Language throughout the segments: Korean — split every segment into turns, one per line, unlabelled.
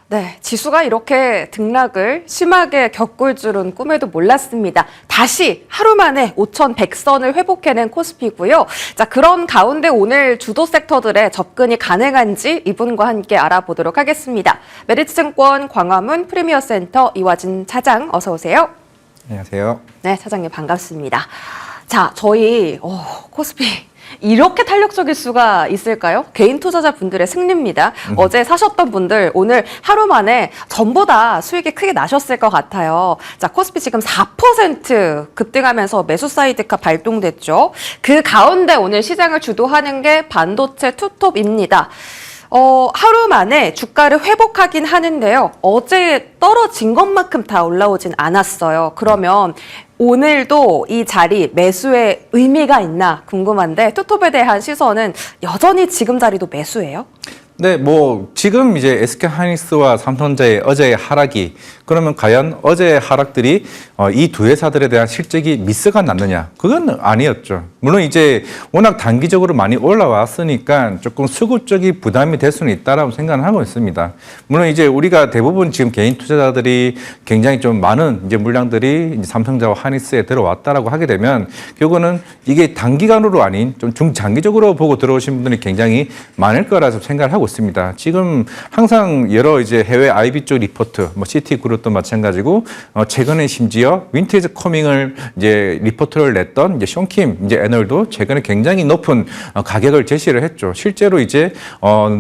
네, 지수가 이렇게 등락을 심하게 겪을 줄은 꿈에도 몰랐습니다. 다시 하루 만에 5,100선을 회복해낸 코스피고요. 자, 그런 가운데 오늘 주도 섹터들의 접근이 가능한지 이분과 함께 알아보도록 하겠습니다. 메리츠증권 광화문 프리미어센터 이화진 차장 어서 오세요.
안녕하세요.
네, 차장님 반갑습니다. 자, 저희 코스피 이렇게 탄력적일 수가 있을까요? 개인 투자자분들의 승리입니다. 어제 사셨던 분들 오늘 하루 만에 전보다 수익이 크게 나셨을 것 같아요. 자, 코스피 지금 4% 급등하면서 매수 사이드카 발동됐죠. 그 가운데 오늘 시장을 주도하는 게 반도체 투톱입니다. 하루 만에 주가를 회복하긴 하는데요. 어제 떨어진 것만큼 다 올라오진 않았어요. 그러면 오늘도 이 자리 매수의 의미가 있나 궁금한데 투톱에 대한 시선은 여전히 지금 자리도 매수예요?
네, 뭐 지금 이제 SK하이닉스와 삼성전자의 어제의 하락이 그러면 과연 어제의 하락들이 이 두 회사들에 대한 실적이 미스가 났느냐? 그건 아니었죠. 물론 이제 워낙 단기적으로 많이 올라왔으니까 조금 수급적인 부담이 될 수는 있다라고 생각을 하고 있습니다. 물론 이제 우리가 대부분 지금 개인 투자자들이 굉장히 좀 많은 이제 물량들이 이제 삼성전자와 하이닉스에 들어왔다라고 하게 되면 결국은 이게 단기간으로 아닌 좀 중장기적으로 보고 들어오신 분들이 굉장히 많을 거라서 생각을 하고 있습니다. 지금 항상 여러 이제 해외 IB 쪽 리포트, 뭐 시티그룹도 마찬가지고 최근에 심지어 윈테이지 커밍을 이제 리포트를 냈던 이제 숀킴 이제 애널도 최근에 굉장히 높은 가격을 제시를 했죠. 실제로 이제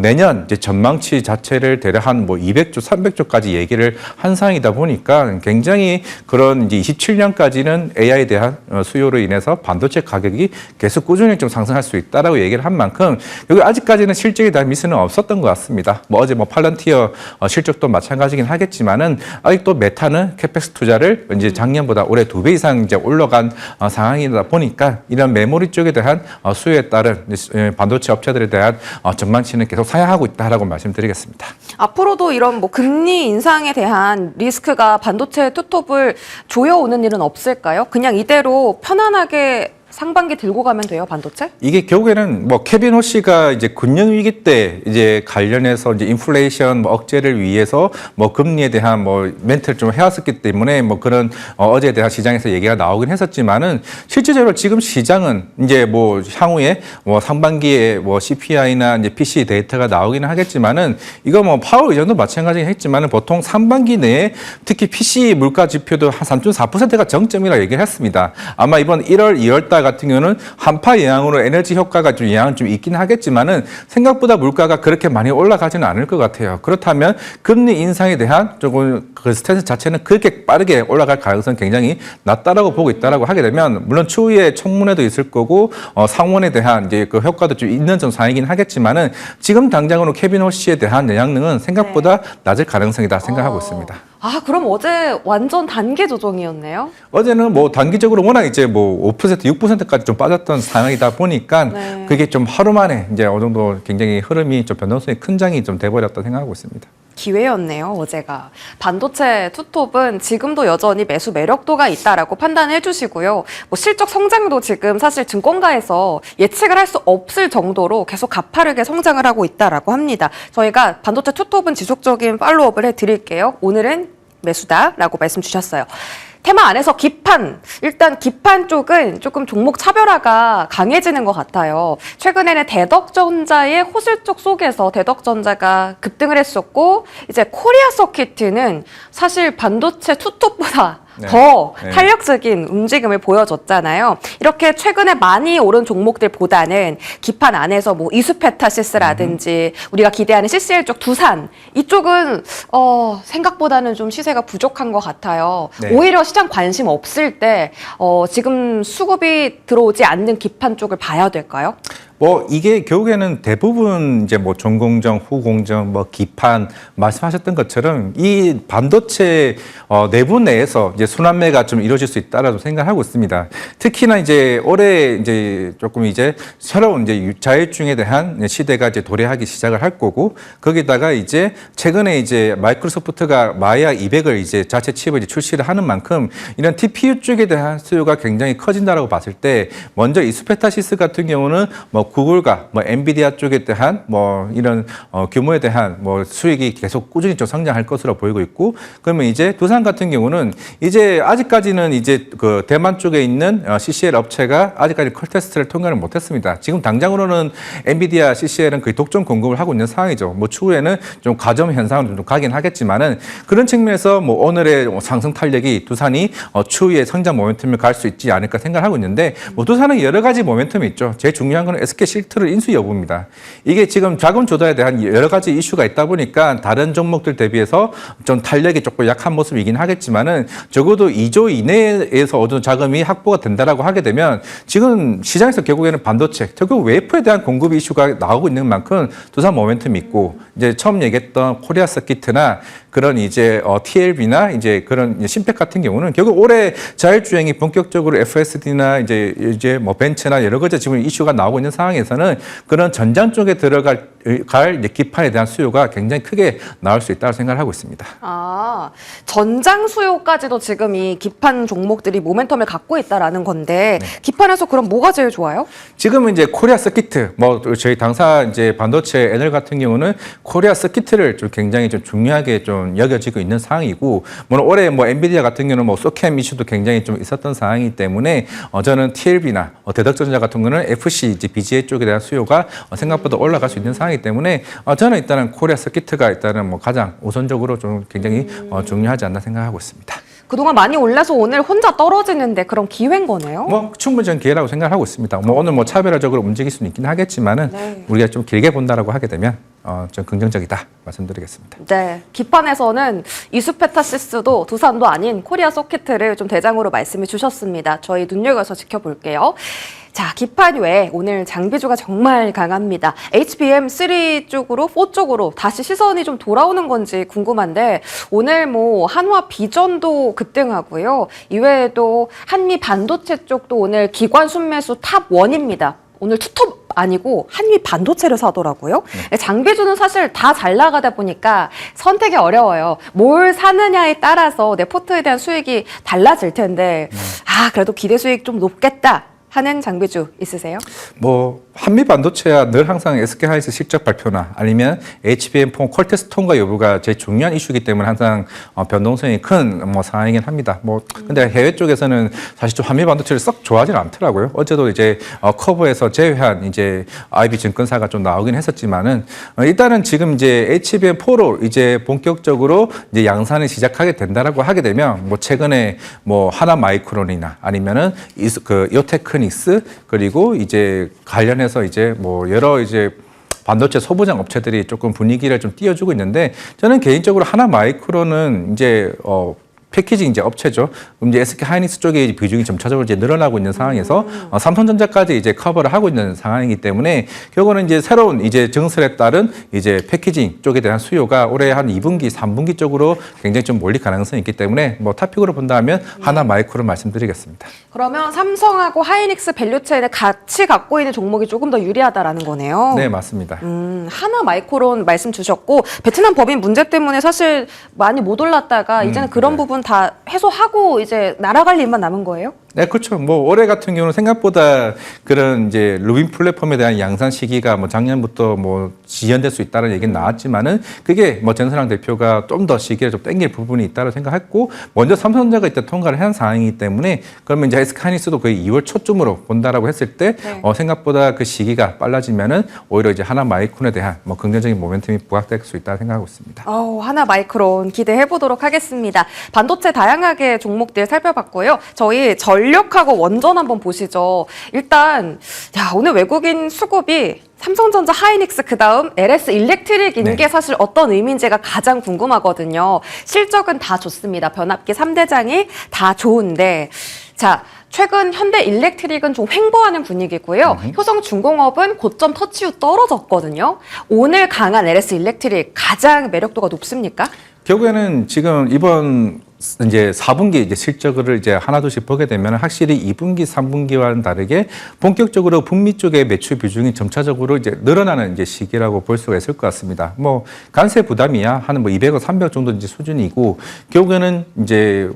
내년 이제 전망치 자체를 대략 한 뭐 200조, 300조까지 얘기를 한 상황이다 보니까 굉장히 그런 이제 27년까지는 AI에 대한 수요로 인해서 반도체 가격이 계속 꾸준히 좀 상승할 수 있다라고 얘기를 한 만큼 여기 아직까지는 실적에 대한 미스는 없었던 것 같습니다. 뭐 어제 뭐 팔런티어 실적도 마찬가지긴 하겠지만은 아직도 메타는 캐펙스 투자를 이제 작년보다 올해 2배 이상 이제 올라간 상황이다 보니까 이런 메모리 쪽에 대한 수요에 따른 반도체 업체들에 대한 전망치는 계속 상향하고 있다라고 말씀드리겠습니다.
앞으로도 이런 뭐 금리 인상에 대한 리스크가 반도체 투톱을 조여오는 일은 없을까요? 그냥 이대로 편안하게 상반기 들고 가면 돼요, 반도체?
이게 결국에는 뭐 케빈 호시가 이제 금융 위기 때 이제 관련해서 이제 인플레이션 뭐 억제를 위해서 뭐 금리에 대한 뭐 멘트를 좀 해왔었기 때문에 뭐 그런 어제에 대한 시장에서 얘기가 나오긴 했었지만은 실질적으로 지금 시장은 이제 뭐 향후에 뭐 상반기에 뭐 CPI나 이제 PC 데이터가 나오기는 하겠지만은 이거 뭐 파월 의장도 마찬가지긴 했지만은 보통 상반기 내에 특히 PC 물가 지표도 한 3.4%가 정점이라고 얘기를 했습니다. 아마 이번 1월, 2월 달 같은 경우는 한파 영향으로 에너지 효과가 좀 영향은 좀 있긴 하겠지만은 생각보다 물가가 그렇게 많이 올라가지는 않을 것 같아요. 그렇다면 금리 인상에 대한 조금 그 스탠스 자체는 그렇게 빠르게 올라갈 가능성이 굉장히 낮다라고 보고 있다라고 하게 되면 물론 추후에 청문회도 있을 거고 상원에 대한 이제 그 효과도 좀 있는 좀 상황이긴 하겠지만은 지금 당장으로 케빈 호시에 대한 영향력은 생각보다 낮을 가능성이다 생각하고 있습니다.
아, 그럼 어제 완전 단계 조정이었네요?
어제는 뭐 단기적으로 워낙 이제 뭐 5%, 6%까지 좀 빠졌던 상황이다 보니까
네.
그게 좀 하루 만에 이제 어느 정도 굉장히 흐름이 좀 변동성이 큰 장이 좀 돼버렸다 생각하고 있습니다.
기회였네요, 어제가. 반도체 투톱은 지금도 여전히 매수 매력도가 있다라고 판단해 주시고요. 뭐 실적 성장도 지금 사실 증권가에서 예측을 할 수 없을 정도로 계속 가파르게 성장을 하고 있다라고 합니다. 저희가 반도체 투톱은 지속적인 팔로우업을 해드릴게요. 오늘은 매수다라고 말씀 주셨어요. 테마 안에서 기판, 일단 기판 쪽은 조금 종목 차별화가 강해지는 것 같아요. 최근에는 대덕전자의 호실적 속에서 대덕전자가 급등을 했었고 이제 코리아 서킷은 사실 반도체 투톱보다 더 탄력적인 움직임을 보여줬잖아요. 이렇게 최근에 많이 오른 종목들보다는 기판 안에서 뭐 이수페타시스라든지 우리가 기대하는 CCL 쪽 두산 이쪽은 생각보다는 좀 시세가 부족한 것 같아요.
네.
오히려 시장 관심 없을 때 지금 수급이 들어오지 않는 기판 쪽을 봐야 될까요?
뭐 이게 결국에는 대부분 이제 뭐 전공정, 후공정, 뭐 기판 말씀하셨던 것처럼 이 반도체 내부 내에서 이제 순환매가 좀 이루어질 수 있다라고 생각하고 있습니다. 특히나 이제 올해 이제 조금 이제 새로운 이제 자율주행에 대한 시대가 이제 도래하기 시작을 할 거고 거기다가 이제 최근에 이제 마이크로소프트가 마이아 200을 이제 자체 칩을 이제 출시를 하는 만큼 이런 TPU 쪽에 대한 수요가 굉장히 커진다라고 봤을 때 먼저 이 스페타시스 같은 경우는 뭐 뭐 구글과 뭐 엔비디아 쪽에 대한 뭐 이런 규모에 대한 뭐 수익이 계속 꾸준히 좀 성장할 것으로 보이고 있고, 그러면 이제 두산 같은 경우는 이제 아직까지는 이제 그 대만 쪽에 있는 CCL 업체가 아직까지 컬 테스트를 통과를 못했습니다. 지금 당장으로는 엔비디아 CCL은 거의 독점 공급을 하고 있는 상황이죠. 뭐 추후에는 좀 과점 현상으로 좀 가긴 하겠지만은 그런 측면에서 뭐 오늘의 상승 탄력이 두산이 추후에 성장 모멘텀을 갈 수 있지 않을까 생각하고 있는데, 뭐 두산은 여러 가지 모멘텀이 있죠. 제일 중요한 건 SK 실트를 인수 여부입니다. 이게 지금 자금 조달에 대한 여러 가지 이슈가 있다 보니까 다른 종목들 대비해서 좀 탄력이 조금 약한 모습이긴 하겠지만은 적어도 2조 이내에서 어느 자금이 확보가 된다라고 하게 되면 지금 시장에서 결국에는 반도체, 결국 웨이프에 대한 공급 이슈가 나오고 있는 만큼 두산 모멘텀이 있고, 이제 처음 얘기했던 코리아 서키트나 그런 이제 TLB나 이제 그런 신팩 같은 경우는 결국 올해 자율주행이 본격적으로 FSD나 이제 뭐 벤츠나 여러 가지 지금 이슈가 나오고 있는 상황에서는 그런 전장 쪽에 들어갈 이제 기판에 대한 수요가 굉장히 크게 나올 수 있다고 생각을 하고 있습니다.
아, 전장 수요까지도 지금 이 기판 종목들이 모멘텀을 갖고 있다라는 건데, 기판에서 그럼 뭐가 제일 좋아요?
지금은 이제 코리아 서키트, 뭐 저희 당사 이제 반도체 NL 같은 경우는 코리아 서키트를 좀 굉장히 좀 중요하게 좀 여겨지고 있는 상황이고, 물론 올해 뭐 엔비디아 같은 경우는 뭐 소캠 이슈도 굉장히 좀 있었던 상황이기 때문에 저는 TLB나 대덕전자 같은 경우는 FC 이제 BGA 쪽에 대한 수요가 생각보다 올라갈 수 있는 상황이기 때문에 저는 일단은 코리아 서키트가 일단은 뭐 가장 우선적으로 좀 굉장히 중요하지 않나 생각하고 있습니다.
그동안 많이 올라서 오늘 혼자 떨어지는데 그럼 기회인 거네요?
뭐 충분히 전 기회라고 생각하고 있습니다. 뭐 오늘 뭐 차별화적으로 움직일 수는 있긴 하겠지만은
네.
우리가 좀 길게 본다라고 하게 되면 좀 긍정적이다 말씀드리겠습니다.
네, 기판에서는 이수페타시스도 두산도 아닌 코리아 소켓을 좀 대장으로 말씀해 주셨습니다. 저희 눈여겨서 지켜볼게요. 자, 기판 외에 오늘 장비주가 정말 강합니다. HBM3 쪽으로, 4 쪽으로 다시 시선이 좀 돌아오는 건지 궁금한데, 오늘 뭐 한화 비전도 급등하고요. 이외에도 한미 반도체 쪽도 오늘 기관 순매수 탑 1입니다. 오늘 투톱 아니고 한미 반도체를 사더라고요. 장비주는 사실 다 잘 나가다 보니까 선택이 어려워요. 뭘 사느냐에 따라서 내 포트에 대한 수익이 달라질 텐데, 그래도 기대 수익 좀 높겠다 하는 장비주 있으세요?
뭐 한미 반도체야 늘 항상 SK 하이닉스 실적 발표나 아니면 HBM4 퀄테스트 통과 여부가 제일 중요한 이슈이기 때문에 항상 변동성이 큰 뭐 상황이긴 합니다. 뭐 근데 해외 쪽에서는 사실 좀 한미 반도체를 썩 좋아하지는 않더라고요. 어제도 이제 커브에서 제외한 이제 IB 증권사가 좀 나오긴 했었지만은 일단은 지금 이제 HBM4로 이제 본격적으로 이제 양산을 시작하게 된다라고 하게 되면 뭐 최근에 뭐 하나 마이크론이나 아니면은 그 요테크닉스 그리고 이제 관련해서 이제 뭐 여러 이제 반도체 소부장 업체들이 조금 분위기를 좀 띄워주고 있는데, 저는 개인적으로 하나 마이크론은 이제 패키징 이제 업체죠. 이제 SK 하이닉스 쪽에 비중이 점차적으로 이제 늘어나고 있는 상황에서 삼성전자까지 이제 커버를 하고 있는 상황이기 때문에 결국은 이제 새로운 이제 증설에 따른 이제 패키징 쪽에 대한 수요가 올해 한 2분기, 3분기 쪽으로 굉장히 좀 몰릴 가능성이 있기 때문에 뭐 탑픽으로 본다면 하나 마이크론 말씀드리겠습니다.
그러면 삼성하고 하이닉스 밸류체인을 같이 갖고 있는 종목이 조금 더 유리하다라는 거네요.
네, 맞습니다.
하나 마이크론 말씀 주셨고, 베트남 법인 문제 때문에 사실 많이 못 올랐다가 이제는 그런 부분 다 해소하고 이제 날아갈 일만 남은 거예요?
네, 그렇죠. 뭐 올해 같은 경우는 생각보다 그런 이제 루빈 플랫폼에 대한 양산 시기가 뭐 작년부터 뭐 지연될 수 있다는 얘기는 나왔지만은 그게 뭐 전선랑 대표가 좀 더 시기를 좀 땡길 부분이 있다고 생각했고, 먼저 삼성전자가 일단 통과를 한 상황이기 때문에 그러면 이제 SK 하이닉스도 거의 2월 초쯤으로 본다라고 했을 때 생각보다 그 시기가 빨라지면은 오히려 이제 하나 마이크론에 대한 뭐 긍정적인 모멘텀이 부각될 수 있다고 생각하고 있습니다.
하나 마이크론 기대해 보도록 하겠습니다. 반도체 다양하게 종목들 살펴봤고요. 저희 전력하고 원전 한번 보시죠. 일단 오늘 외국인 수급이 삼성전자, 하이닉스, 그다음 LS 일렉트릭인 게 사실 어떤 의미인지가 가장 궁금하거든요. 실적은 다 좋습니다. 변압기 3대장이 다 좋은데, 자, 최근 현대 일렉트릭은 좀 횡보하는 분위기고요. 효성중공업은 고점 터치 후 떨어졌거든요. 오늘 강한 LS 일렉트릭 가장 매력도가 높습니까?
결국에는 지금 이번 이제 4분기 이제 실적을 이제 하나둘씩 보게 되면 확실히 2분기, 3분기와는 다르게 본격적으로 북미 쪽의 매출 비중이 점차적으로 이제 늘어나는 이제 시기라고 볼 수가 있을 것 같습니다. 뭐 관세 부담이야 한 뭐 200억, 300억 정도 이제 수준이고, 결국에는 이제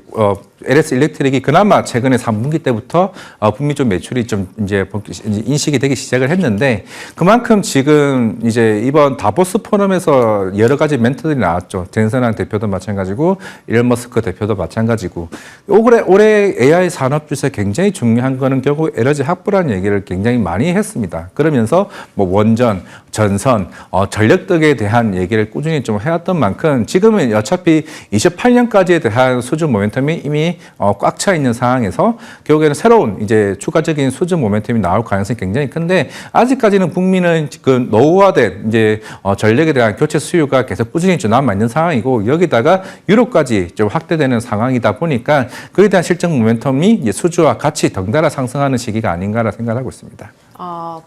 LS 일렉트릭이 그나마 최근에 3분기 때부터 북미 쪽 매출이 좀 이제 인식이 되기 시작을 했는데 그만큼 지금 이제 이번 다보스 포럼에서 여러 가지 멘트들이 나왔죠. 젠슨한 대표도 마찬가지고 일론 머스크 대표도 마찬가지고 올해 AI 산업 주에서 굉장히 중요한 거는 결국 에너지 확보라는 얘기를 굉장히 많이 했습니다. 그러면서 뭐 원전, 전선, 전력 등에 대한 얘기를 꾸준히 좀 해왔던 만큼 지금은 어차피 28년까지에 대한 수준 모멘텀이 이미 꽉 차 있는 상황에서 결국에는 새로운 이제 추가적인 수준 모멘텀이 나올 가능성이 굉장히 큰데 아직까지는 북미는 그 노후화된 이제 전력에 대한 교체 수요가 계속 꾸준히 좀 남아 있는 상황이고 여기다가 유럽까지 좀 확대되는 상황이다 보니까 그에 대한 실적 모멘텀이 이제 수주와 같이 덩달아 상승하는 시기가 아닌가라 생각하고 있습니다.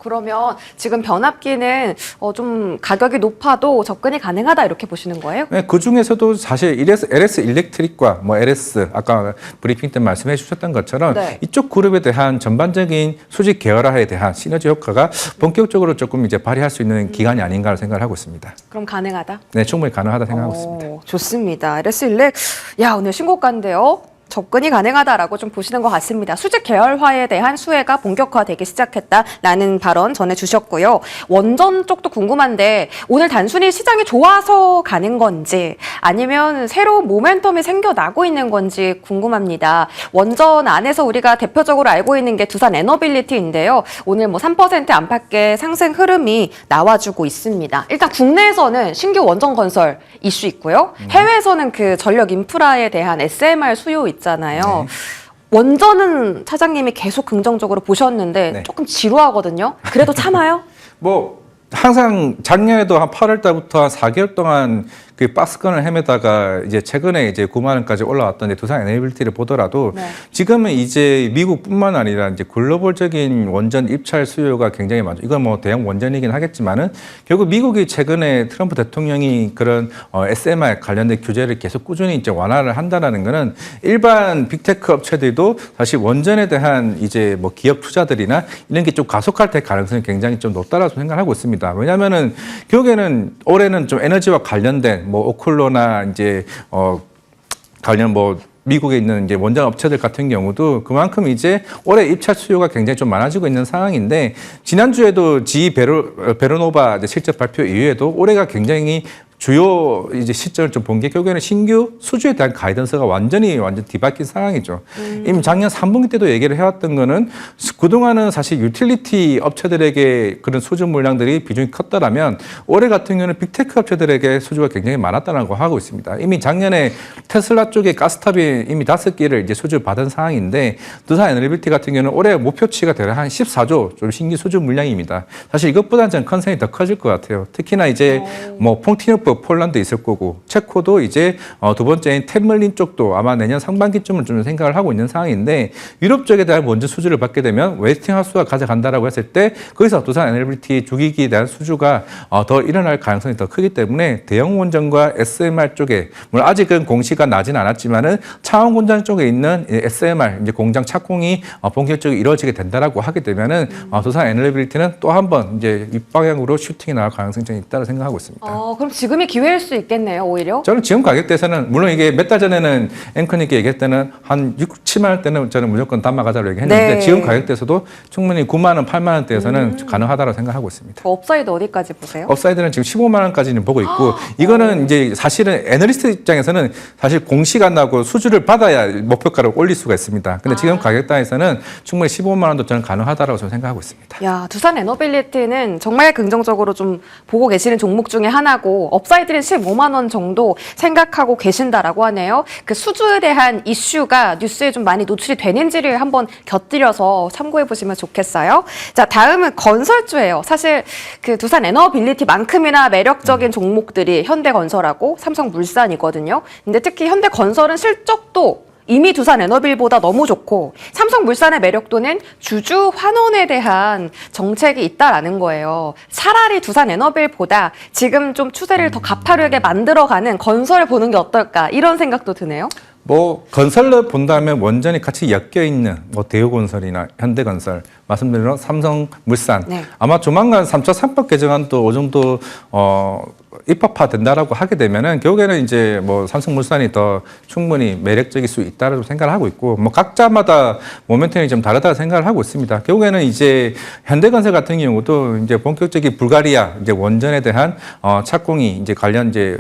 그러면 지금 변압기는 좀 가격이 높아도 접근이 가능하다 이렇게 보시는 거예요?
네, 그 중에서도 사실 LS 일렉트릭과 뭐 LS 아까 브리핑 때 말씀해 주셨던 것처럼
네.
이쪽 그룹에 대한 전반적인 수직 계열화에 대한 시너지 효과가 본격적으로 조금 이제 발휘할 수 있는 기간이 아닌가 생각을 하고 있습니다.
그럼 가능하다?
네, 충분히 가능하다 생각하고 있습니다.
좋습니다. LS 일렉, 오늘 신고가인데요. 접근이 가능하다라고 좀 보시는 것 같습니다. 수직 계열화에 대한 수혜가 본격화되기 시작했다라는 발언 전해주셨고요. 원전 쪽도 궁금한데 오늘 단순히 시장이 좋아서 가는 건지 아니면 새로운 모멘텀이 생겨나고 있는 건지 궁금합니다. 원전 안에서 우리가 대표적으로 알고 있는 게 두산 에너빌리티인데요. 오늘 뭐 3% 안팎의 상승 흐름이 나와주고 있습니다. 일단 국내에서는 신규 원전 건설 이슈 있고요. 해외에서는 그 전력 인프라에 대한 SMR 수요 있잖아요.
네.
원전은 차장님이 계속 긍정적으로 보셨는데
네.
조금 지루하거든요. 그래도 참아요?
뭐 항상 작년에도 한 8월 달부터 한 4개월 동안 그 박스권을 헤매다가 이제 최근에 이제 9만 원까지 올라왔던 이제 두산 에너빌리티를 보더라도
네.
지금은 이제 미국뿐만 아니라 이제 글로벌적인 원전 입찰 수요가 굉장히 많죠. 이건 뭐 대형 원전이긴 하겠지만은 결국 미국이 최근에 트럼프 대통령이 그런 SMR 관련된 규제를 계속 꾸준히 이제 완화를 한다라는 거는 일반 빅테크 업체들도 사실 원전에 대한 이제 뭐 기업 투자들이나 이런 게 좀 가속할 때 가능성이 굉장히 좀 높다라고 생각하고 있습니다. 왜냐하면은 결국에는 올해는 좀 에너지와 관련된 뭐 오클로나 이제 관련 뭐 미국에 있는 이제 원전 업체들 같은 경우도 그만큼 이제 올해 입찰 수요가 굉장히 좀 많아지고 있는 상황인데 지난주에도 GE 베르노바 실적 발표 이후에도 올해가 굉장히 주요 이제 시점을 좀 본 게 결국에는 신규 수주에 대한 가이던스가 완전 뒤바뀐 상황이죠. 이미 작년 3분기 때도 얘기를 해왔던 거는 그동안은 사실 유틸리티 업체들에게 그런 수주 물량들이 비중이 컸더라면 올해 같은 경우는 빅테크 업체들에게 수주가 굉장히 많았다고 하고 있습니다. 이미 작년에 테슬라 쪽에 가스탑이 이미 5개를 이제 수주 받은 상황인데 두산 에너빌리티 같은 경우는 올해 목표치가 대략 한 14조 좀 신규 수주 물량입니다. 사실 이것보다는 전 컨센이 더 커질 것 같아요. 특히나 이제 뭐 퐁티누프 폴란드 있을 거고 체코도 이제 두 번째인 템물린 쪽도 아마 내년 상반기쯤을 좀 생각을 하고 있는 상황인데 유럽 쪽에 대한 원전 수주를 받게 되면 웨스팅하우스가 가져간다라고 했을 때 거기서 두산 에너빌리티 주기기에 대한 수주가 더 일어날 가능성이 더 크기 때문에 대형 원전과 SMR 쪽에 물론 아직은 공시가 나진 않았지만은 차원 공장 쪽에 있는 SMR 이제 공장 착공이 본격적으로 이루어지게 된다라고 하게 되면은 두산 에너빌리티는 또 한 번 이제 이 방향으로 슈팅이 나올 가능성이 좀 있다고 생각하고 있습니다.
그럼 지금이 기회일 수 있겠네요, 오히려?
저는 지금 가격대에서는 물론 이게 몇 달 전에는 앵커님께 얘기할 때는 한 6, 7만 원대는 저는 무조건 담아가자고 얘기했는데
네.
지금 가격대에서도 충분히 9만 원, 8만 원대에서는 가능하다고 생각하고 있습니다.
업사이드 어디까지 보세요?
업사이드는 지금 15만 원까지는 보고 있고 이거는 이제 사실은 애널리스트 입장에서는 사실 공시가 나고 수주를 받아야 목표가를 올릴 수가 있습니다. 근데 지금 가격대에서는 충분히 15만 원도 저는 가능하다고 저는 생각하고 있습니다.
야, 두산 에너빌리티는 정말 긍정적으로 좀 보고 계시는 종목 중에 하나고 업사이드는 15만 원 정도 생각하고 계신다라고 하네요. 그 수주에 대한 이슈가 뉴스에 좀 많이 노출이 되는지를 한번 곁들여서 참고해 보시면 좋겠어요. 자, 다음은 건설주예요. 사실 그 두산 에너빌리티만큼이나 매력적인 종목들이 현대건설하고 삼성물산이거든요. 근데 특히 현대건설은 실적도 이미 두산 에너빌보다 너무 좋고 삼성물산의 매력도는 주주 환원에 대한 정책이 있다라는 거예요. 차라리 두산 에너빌보다 지금 좀 추세를 더 가파르게 만들어가는 건설을 보는 게 어떨까 이런 생각도 드네요.
뭐 건설로 본다면 원전이 같이 엮여 있는 뭐 대우건설이나 현대건설, 말씀드린 대로 삼성물산
네.
아마 조만간 3차 산법 개정안도 어느 정도 입법화 된다라고 하게 되면은 결국에는 이제 뭐 삼성물산이 더 충분히 매력적일 수 있다라고 생각을 하고 있고 뭐 각자마다 모멘텀이 좀 다르다고 생각을 하고 있습니다. 결국에는 이제 현대건설 같은 경우도 이제 본격적인 불가리아 이제 원전에 대한 착공이 이제 관련 이제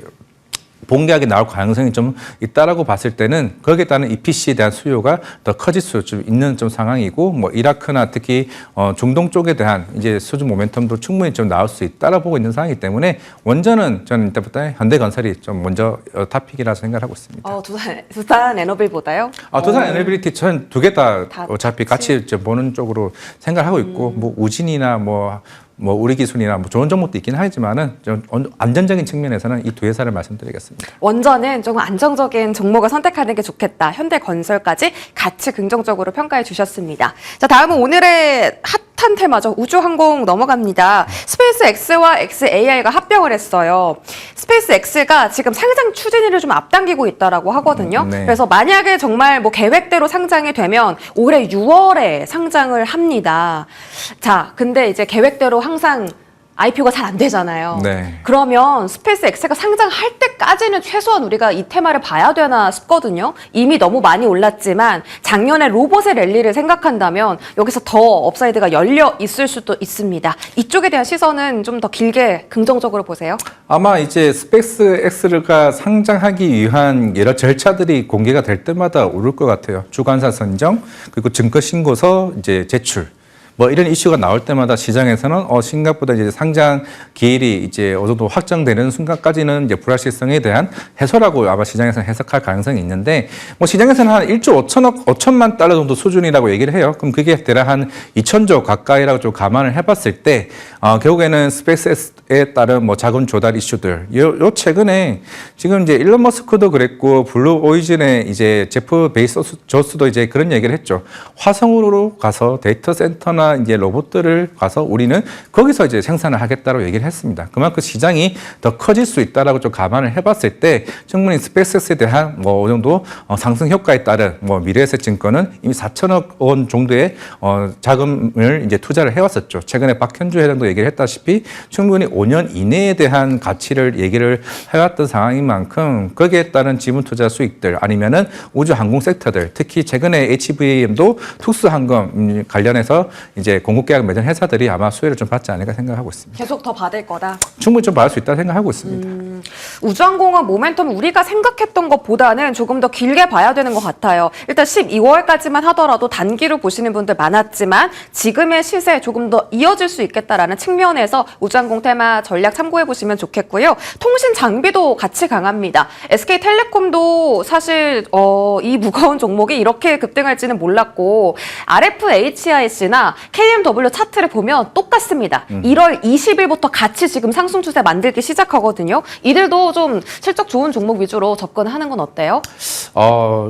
본계약이 나올 가능성이 좀 있다라고 봤을 때는 거기에 따른 EPC에 대한 수요가 더 커질 수 좀 있는 좀 상황이고 뭐 이라크나 특히 중동 쪽에 대한 이제 수주 모멘텀도 충분히 좀 나올 수 있다라고 보고 있는 상황이기 때문에 원전은 저는 이때부터 현대건설이 좀 먼저 탑픽이라 생각을 하고 있습니다.
두산 에너빌보다요?
두산 에너빌리티 전 두 개 다
다
어차피 같이 이제 보는 쪽으로 생각하고 있고 뭐 우진이나 뭐 우리 기술이나 뭐 좋은 종목도 있긴 하지만은 좀 안전적인 측면에서는 이 두 회사를 말씀드리겠습니다.
원전은 조금 안정적인 종목을 선택하는 게 좋겠다. 현대건설까지 같이 긍정적으로 평가해 주셨습니다. 자, 다음은 오늘의 핫한 테마죠. 우주항공 넘어갑니다. 스페이스X와 XAI가 합병을 했어요. 스페이스X가 지금 상장 추진위를 좀 앞당기고 있다라고 하거든요.
네.
그래서 만약에 정말 뭐 계획대로 상장이 되면 올해 6월에 상장을 합니다. 자, 근데 이제 계획대로 항상 IPO가 잘 안 되잖아요.
네.
그러면 스페이스X가 상장할 때까지는 최소한 우리가 이 테마를 봐야 되나 싶거든요. 이미 너무 많이 올랐지만 작년에 로봇의 랠리를 생각한다면 여기서 더 업사이드가 열려 있을 수도 있습니다. 이쪽에 대한 시선은 좀 더 길게 긍정적으로 보세요.
아마 이제 스페이스X가 상장하기 위한 여러 절차들이 공개가 될 때마다 오를 것 같아요. 주관사 선정, 그리고 증거 신고서 이제 제출. 뭐 이런 이슈가 나올 때마다 시장에서는 생각보다 이제 상장 기일이 이제 어느 정도 확정되는 순간까지는 이제 불확실성에 대한 해소라고 아마 시장에서는 해석할 가능성이 있는데 뭐 시장에서는 한 1조 5천만 달러 정도 수준이라고 얘기를 해요. 그럼 그게 대략 한 2천조 가까이라고 좀 감안을 해봤을 때 결국에는 스페이스X에 따른 뭐 자금 조달 이슈들 요 최근에 지금 이제 일론 머스크도 그랬고 블루 오리진의 이제 제프 베이조스도 이제 그런 얘기를 했죠. 화성으로 가서 데이터 센터나 이제 로봇들을 가서 우리는 거기서 이제 생산을 하겠다고 얘기를 했습니다. 그만큼 시장이 더 커질 수 있다라고 좀 감안을 해봤을 때 충분히 스페이스X에 대한 뭐 어느 정도 상승 효과에 따른 뭐 미래에셋 증권은 이미 4천억 원 정도의 자금을 이제 투자를 해왔었죠. 최근에 박현주 회장도 얘기를 했다시피 충분히 5년 이내에 대한 가치를 얘기를 해왔던 상황인 만큼 거기에 따른 지분 투자 수익들 아니면은 우주 항공 섹터들 특히 최근에 HVAM도 특수항공 관련해서 이제 공급 계약 맺은 회사들이 아마 수혜를 좀 받지 않을까 생각하고 있습니다.
계속 더 받을 거다.
충분히 좀 받을 수 있다고 생각하고 있습니다.
우주항공은 모멘텀 우리가 생각했던 것보다는 조금 더 길게 봐야 되는 것 같아요. 일단 12월까지만 하더라도 단기로 보시는 분들 많았지만 지금의 시세 조금 더 이어질 수 있겠다라는 측면에서 우주항공 테마 전략 참고해 보시면 좋겠고요. 통신 장비도 같이 강합니다. SK텔레콤도 사실 이 무거운 종목이 이렇게 급등할지는 몰랐고 RFHIC나 KMW 차트를 보면 똑같습니다. 1월 20일부터 같이 지금 상승 추세 만들기 시작하거든요. 이들도 좀 실적 좋은 종목 위주로 접근하는 건 어때요?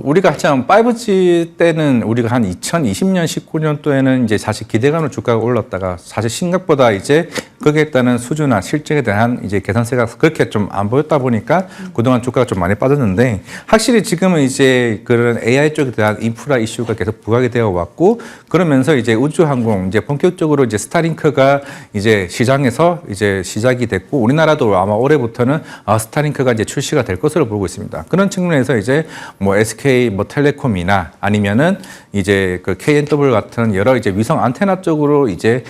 우리가 참 5G 때는 우리가 한 2020년, 19년도에는 이제 사실 기대감으로 주가가 올랐다가 사실 생각보다 이제 거기에 따른 수주나 실적에 대한 이제 계산세가 그렇게 좀 안 보였다 보니까 그동안 주가가 좀 많이 빠졌는데 확실히 지금은 이제 그런 AI 쪽에 대한 인프라 이슈가 계속 부각이 되어 왔고 그러면서 이제 우주항공 이제 본격적으로 이제 스타링크가 이제 시장에서 이제 시작이 됐고 우리나라도 아마 올해부터는 스타링크가 이제 출시가 될 것으로 보고 있습니다. 그런 측면에서 이제 뭐 SK 뭐 텔레콤이나 아니면은 이제 그 KNW 같은 여러 이제 위성 안테나 쪽으로 이제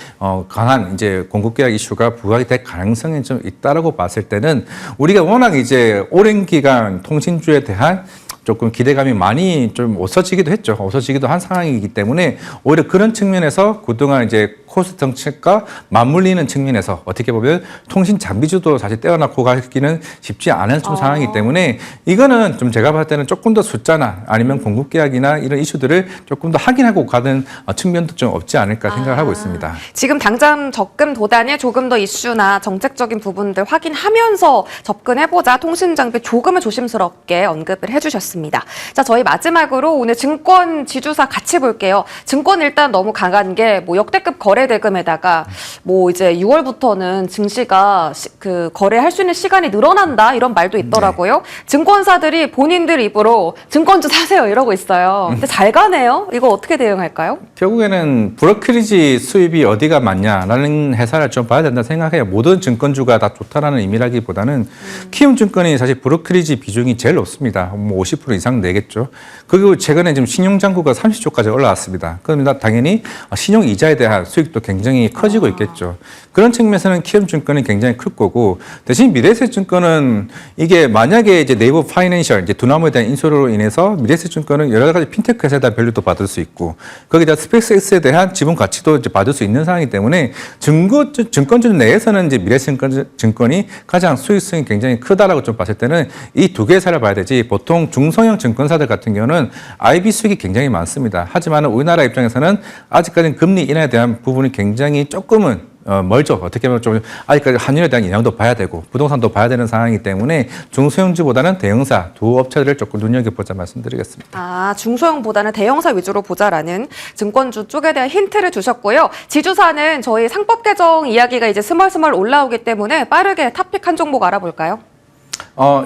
강한 이제 공급 계약 이슈가 부각이 될 가능성이 좀 있다라고 봤을 때는 우리가 워낙 이제 오랜 기간 통신주에 대한 조금 기대감이 많이 좀 없어지기도 했죠. 없어지기도 한 상황이기 때문에 오히려 그런 측면에서 그동안 이제 코스트 정책과 맞물리는 측면에서 어떻게 보면 통신 장비주도 사실 떼어놓고 가기는 쉽지 않은 상황이기 때문에 이거는 좀 제가 봤을 때는 조금 더 숫자나 아니면 공급 계약이나 이런 이슈들을 조금 더 확인하고 가는 측면도 좀 없지 않을까 생각을 하고 있습니다.
지금 당장 적금 도단에 조금 더 이슈나 정책적인 부분들 확인하면서 접근해보자 통신 장비 조금은 조심스럽게 언급을 해주셨습니다. 알겠습니다. 자, 저희 마지막으로 오늘 증권 지주사 같이 볼게요. 증권 일단 너무 강한 게 뭐 역대급 거래 대금에다가 뭐 이제 6월부터는 증시가 그 거래할 수 있는 시간이 늘어난다 이런 말도 있더라고요. 증권사들이 본인들 입으로 증권주 사세요 이러고 있어요. 근데 잘 가네요. 이거 어떻게 대응할까요?
결국에는 브로커리지 수입이 어디가 많냐라는 해설을 좀 봐야 된다 생각해요. 모든 증권주가 다 좋다라는 의미라기보다는 키움증권이 사실 브로커리지 비중이 제일 높습니다. 뭐 50% 이상 내겠죠. 그리고 최근에 지금 신용잔고가 30조까지 올라왔습니다. 그러면 당연히 신용이자에 대한 수익도 굉장히 커지고 있겠죠. 그런 측면에서는 키움증권이 굉장히 클 거고, 대신 미래에셋증권은 이게 만약에 이제 네이버 파이낸셜 이제 두나무에 대한 인수로 인해서 미래에셋증권은 여러 가지 핀테크 회사에 대한 밸류도 받을 수 있고, 거기다 스페이스X에 대한 지분 가치도 이제 받을 수 있는 상황이기 때문에 증권주 내에서는 이제 미래에셋증권이 가장 수익성이 굉장히 크다라고 좀 봤을 때는 이 두 개 회사를 봐야 되지, 보통 중소형 증권사들 같은 경우는 IB 수익이 굉장히 많습니다. 하지만 우리나라 입장에서는 아직까지는 금리 인하에 대한 부분이 굉장히 조금은 멀죠. 어떻게 보면 좀 아직까지 환율에 대한 영향도 봐야 되고 부동산도 봐야 되는 상황이기 때문에 중소형주보다는 대형사 두 업체들을 조금 눈여겨보자 말씀드리겠습니다.
아, 중소형보다는 대형사 위주로 보자라는 증권주 쪽에 대한 힌트를 주셨고요. 지주사는 저희 상법 개정 이야기가 이제 스멀스멀 올라오기 때문에 빠르게 탑픽 한 종목 알아볼까요?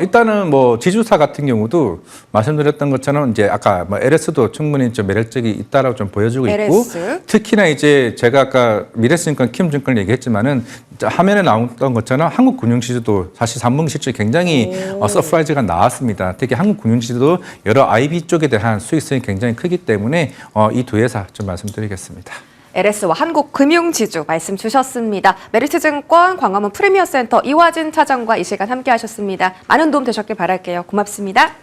일단은 뭐 지주사 같은 경우도 말씀드렸던 것처럼 이제 아까 뭐 LS도 충분히 좀 매력적이 있다라고 좀 보여주고
LS.
있고, 특히나 이제 제가 아까 미래증권, 키움증권 얘기했지만은 화면에 나왔던 것처럼 한국금융지주도 사실 3분기 실적이 굉장히 서프라이즈가 나왔습니다. 특히 한국금융지주도 여러 IB 쪽에 대한 수익성이 굉장히 크기 때문에 이 두 회사 좀 말씀드리겠습니다.
LS와 한국금융지주 말씀 주셨습니다. 메리츠증권 광화문 프리미어센터 이화진 차장과 이 시간 함께 하셨습니다. 많은 도움 되셨길 바랄게요. 고맙습니다.